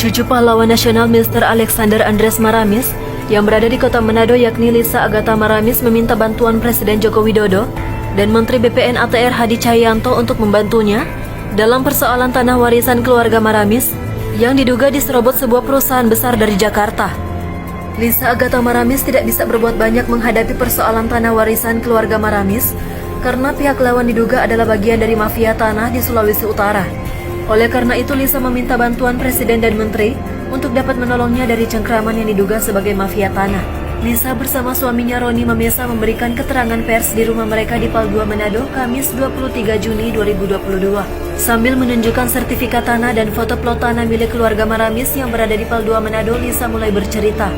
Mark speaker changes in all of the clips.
Speaker 1: Cucu pahlawan nasional Mr. Alexander Andres Maramis yang berada di kota Manado yakni Lisa Agatha Maramis meminta bantuan Presiden Joko Widodo dan Menteri BPN ATR Hadi Cahyanto untuk membantunya dalam persoalan tanah warisan keluarga Maramis yang diduga diserobot sebuah perusahaan besar dari Jakarta. Lisa Agatha Maramis tidak bisa berbuat banyak menghadapi persoalan tanah warisan keluarga Maramis karena pihak lawan diduga adalah bagian dari mafia tanah di Sulawesi Utara. Oleh karena itu, Lisa meminta bantuan Presiden dan Menteri untuk dapat menolongnya dari cengkraman yang diduga sebagai mafia tanah. Lisa bersama suaminya Roni Mamesa memberikan keterangan pers di rumah mereka di Pal 2 Manado, Kamis 23 Juni 2022. Sambil menunjukkan sertifikat tanah dan foto plot tanah milik keluarga Maramis yang berada di Pal 2 Manado, Lisa mulai bercerita.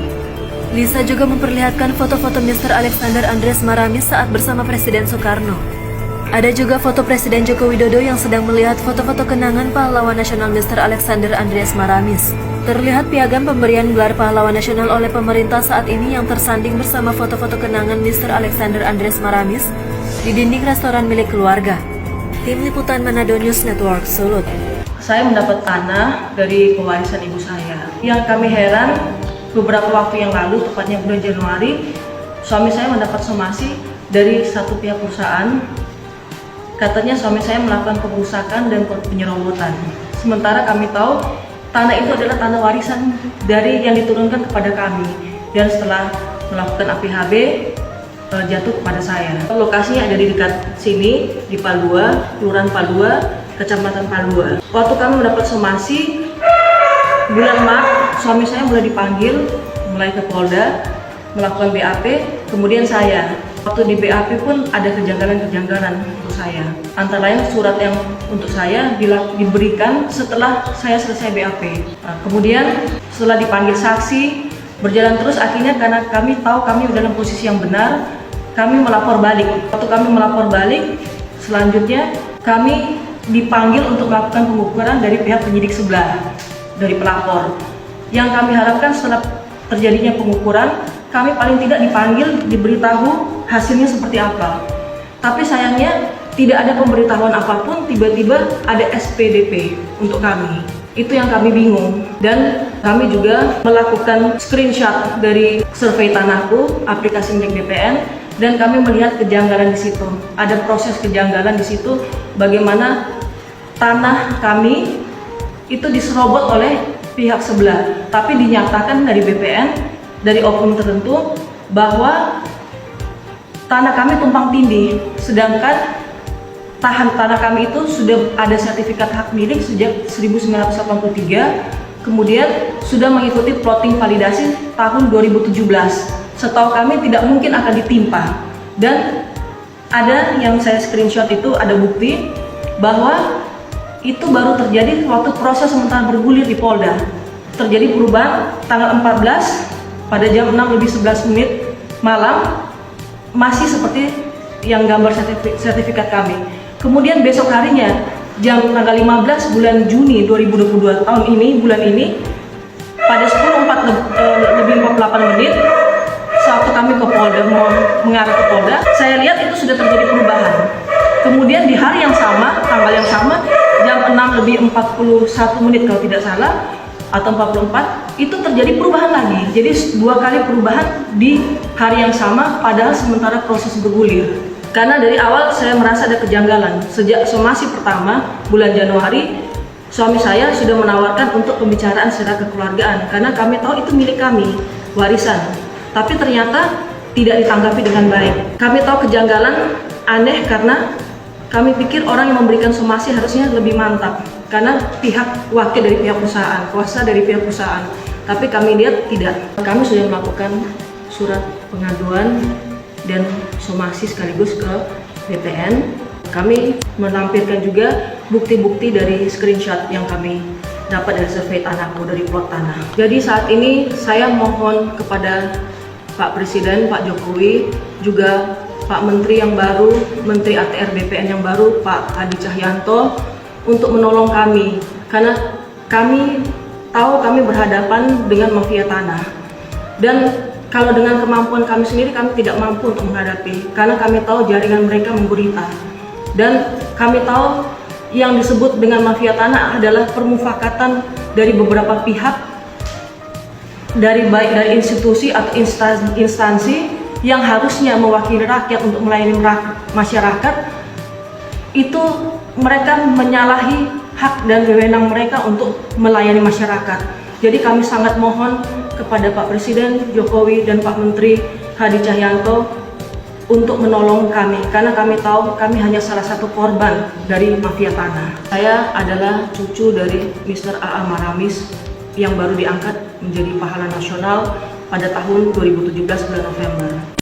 Speaker 1: Lisa juga memperlihatkan foto-foto Mr. Alexander Andres Maramis saat bersama Presiden Soekarno. Ada juga foto Presiden Joko Widodo yang sedang melihat foto-foto kenangan pahlawan nasional Mr. Alexander Andres Maramis. Terlihat piagam pemberian gelar pahlawan nasional oleh pemerintah saat ini yang tersanding bersama foto-foto kenangan Mr. Alexander Andres Maramis di dinding restoran milik keluarga. Tim Liputan Manado News Network, Sulut.
Speaker 2: Saya mendapat tanah dari pewarisan ibu saya. Yang kami heran, beberapa waktu yang lalu, tepatnya bulan Januari, suami saya mendapat somasi dari satu pihak perusahaan. Katanya suami saya melakukan perusakan dan penyerobotan. Sementara kami tahu tanah itu adalah tanah warisan dari yang diturunkan kepada kami. Dan setelah melakukan APHB, jatuh kepada saya. Lokasinya ada di dekat sini, di Pal 2, Kelurahan Pal 2, Kecamatan Pal 2. Waktu kami mendapat somasi, bulan Maret, suami saya mulai dipanggil, mulai ke Polda, melakukan BAP, kemudian saya. Waktu di BAP pun ada kejanggalan-kejanggalan untuk saya. Antara lain surat yang untuk saya diberikan setelah saya selesai BAP. Kemudian setelah dipanggil saksi, berjalan terus akhirnya karena kami tahu kami dalam posisi yang benar, kami melapor balik. Waktu kami melapor balik, selanjutnya kami dipanggil untuk melakukan pengukuran dari pihak penyidik sebelah, dari pelapor. Yang kami harapkan setelah terjadinya pengukuran, kami paling tidak dipanggil, diberitahu hasilnya seperti apa. Tapi sayangnya tidak ada pemberitahuan apapun, tiba-tiba ada SPDP untuk kami. Itu yang kami bingung. Dan kami juga melakukan screenshot dari survei tanahku, aplikasi milik BPN, dan kami melihat kejanggalan di situ. Ada proses kejanggalan di situ, bagaimana tanah kami itu diserobot oleh pihak sebelah. Tapi dinyatakan dari BPN, dari oknum tertentu, bahwa tanah kami tumpang tindih, sedangkan tanah kami itu sudah ada sertifikat hak milik sejak 1983, kemudian sudah mengikuti plotting validasi tahun 2017. Setahu kami tidak mungkin akan ditimpa, dan ada yang saya screenshot itu ada bukti bahwa itu baru terjadi waktu proses sementara bergulir di Polda. Terjadi perubahan tanggal 14 pada jam 6:11 malam, masih seperti yang gambar sertifikat kami. Kemudian besok harinya, jam tanggal 15 bulan Juni 2022 tahun ini, bulan ini, pada 10:48 saat kami ke Polda, mau mengarah ke Polda, saya lihat itu sudah terjadi perubahan. Kemudian di hari yang sama, tanggal yang sama, jam 6:41 kalau tidak salah, atau 44, itu terjadi perubahan lagi. Jadi 2 kali perubahan di hari yang sama, padahal sementara proses bergulir. Karena dari awal saya merasa ada kejanggalan. Sejak somasi pertama bulan Januari, suami saya sudah menawarkan untuk pembicaraan secara kekeluargaan, karena kami tahu itu milik kami, warisan. Tapi ternyata tidak ditanggapi dengan baik. Kami tahu kejanggalan aneh karena kami pikir orang yang memberikan somasi harusnya lebih mantap, karena pihak wakil dari pihak perusahaan, kuasa dari pihak perusahaan. Tapi kami lihat tidak. Kami sudah melakukan surat pengaduan dan somasi sekaligus ke BPN. Kami menampilkan juga bukti-bukti dari screenshot yang kami dapat dari survei tanahku, dari plot tanah. Jadi saat ini saya mohon kepada Pak Presiden, Pak Jokowi, juga Pak Menteri yang baru, Menteri ATR BPN yang baru, Pak Hadi Cahyanto, untuk menolong kami, karena kami tahu kami berhadapan dengan mafia tanah. Dan kalau dengan kemampuan kami sendiri, kami tidak mampu untuk menghadapi, karena kami tahu jaringan mereka menggurita. Dan kami tahu yang disebut dengan mafia tanah adalah permufakatan dari beberapa pihak, baik dari institusi atau instansi yang harusnya mewakili rakyat untuk melayani masyarakat, itu mereka menyalahi hak dan wewenang mereka untuk melayani masyarakat. Jadi kami sangat mohon kepada Pak Presiden Jokowi dan Pak Menteri Hadi Cahyanto untuk menolong kami, karena kami tahu kami hanya salah satu korban dari mafia tanah. Saya adalah cucu dari Mr. A.A. Maramis yang baru diangkat menjadi pahlawan nasional pada tahun 2017 bulan November.